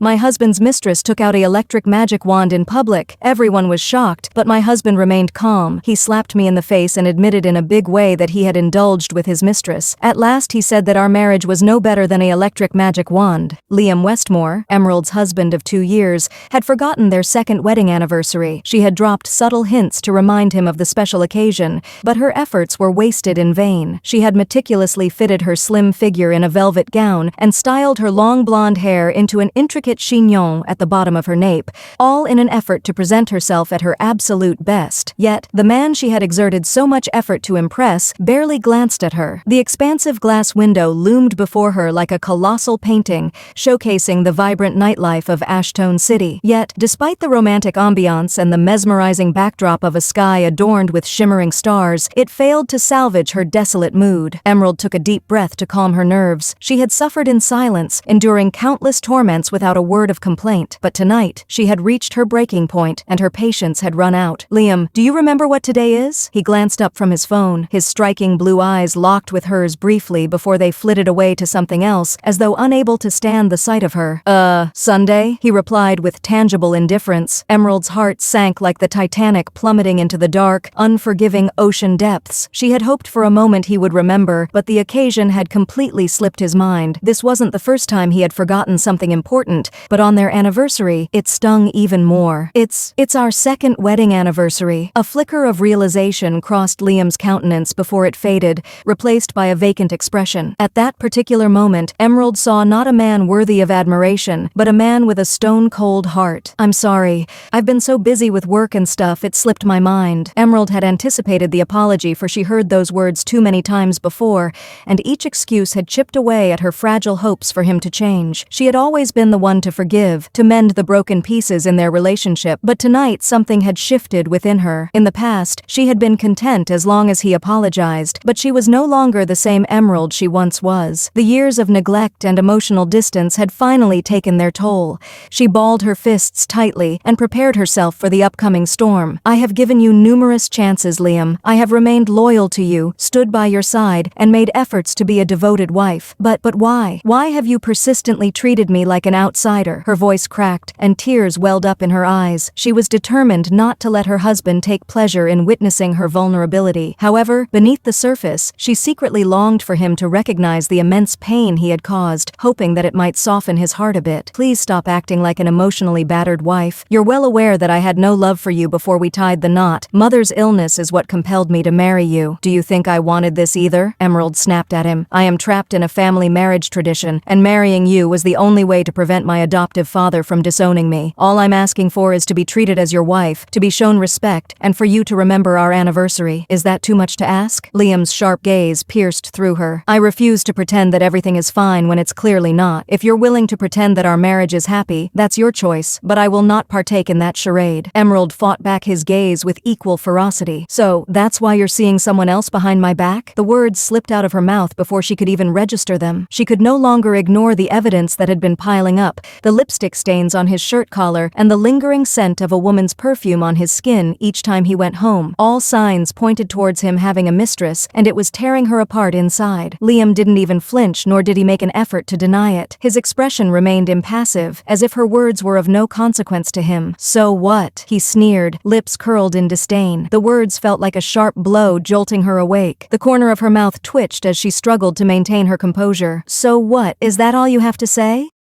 My husband's mistress took out a electric magic wand in public. Everyone was shocked, but my husband remained calm. He slapped me in the face and admitted in a big way that he had indulged with his mistress. At last he said that our marriage was no better than a electric magic wand. Liam Westmore, Emerald's husband of 2 years, had forgotten their second wedding anniversary. She had dropped subtle hints to remind him of the special occasion, but her efforts were wasted in vain. She had meticulously fitted her slim figure in a velvet gown and styled her long blonde hair into an intricate chignon at the bottom of her nape, all in an effort to present herself at her absolute best. Yet, the man she had exerted so much effort to impress barely glanced at her. The expansive glass window loomed before her like a colossal painting, showcasing the vibrant nightlife of Ashtone City. Yet, despite the romantic ambiance and the mesmerizing backdrop of a sky adorned with shimmering stars, it failed to salvage her desolate mood. Emerald took a deep breath to calm her nerves. She had suffered in silence, enduring countless torments without a word of complaint. But tonight, she had reached her breaking point, and her patience had run out. "Liam, do you remember what today is?" He glanced up from his phone, his striking blue eyes locked with hers briefly before they flitted away to something else, as though unable to stand the sight of her. Sunday?" he replied with tangible indifference. Emerald's heart sank like the Titanic plummeting into the dark, unforgiving ocean depths. She had hoped for a moment he would remember, but the occasion had completely slipped his mind. This wasn't the first time he had forgotten something important, but on their anniversary, it stung even more. It's our second wedding anniversary." A flicker of realization crossed Liam's countenance before it faded, replaced by a vacant expression. At that particular moment, Emerald saw not a man worthy of admiration, but a man with a stone-cold heart. "I'm sorry. I've been so busy with work and stuff it slipped my mind." Emerald had anticipated the apology, for she heard those words too many times before, and each excuse had chipped away at her fragile hopes for him to change. She had always been the one to forgive, to mend the broken pieces in their relationship, but tonight something had shifted within her. In the past, she had been content as long as he apologized, but she was no longer the same Emerald she once was. The years of neglect and emotional distance had finally taken their toll. She balled her fists tightly and prepared herself for the upcoming storm. "I have given you numerous chances, Liam. I have remained loyal to you, stood by your side, and made efforts to be a devoted wife. But why? Why have you persistently treated me like an outsider?" Her voice cracked, and tears welled up in her eyes. She was determined not to let her husband take pleasure in witnessing her vulnerability. However, beneath the surface, she secretly longed for him to recognize the immense pain he had caused, hoping that it might soften his heart a bit. "Please stop acting like an emotionally battered wife. You're well aware that I had no love for you before we tied the knot. Mother's illness is what compelled me to marry you. Do you think I wanted this either?" Emerald snapped at him. "I am trapped in a family marriage tradition, and marrying you was the only way to prevent my adoptive father from disowning me. All I'm asking for is to be treated as your wife, to be shown respect, and for you to remember our anniversary. Is that too much to ask?" Liam's sharp gaze pierced through her. "I refuse to pretend that everything is fine when it's clearly not. If you're willing to pretend that our marriage is happy, that's your choice, but I will not partake in that charade." Emerald fought back his gaze with equal ferocity. "So, that's why you're seeing someone else behind my back?" The words slipped out of her mouth before she could even register them. She could no longer ignore the evidence that had been piling up, the lipstick stains on his shirt collar and the lingering scent of a woman's perfume on his skin each time he went home. All signs pointed towards him having a mistress, and it was tearing her apart inside. Liam didn't even flinch, nor did he make an effort to deny it. His expression remained impassive, as if her words were of no consequence to him. "So what?" he sneered, lips curled in disdain. The words felt like a sharp blow jolting her awake. The corner of her mouth twitched as she struggled to maintain her composure. "So what? Is that all you have to say?"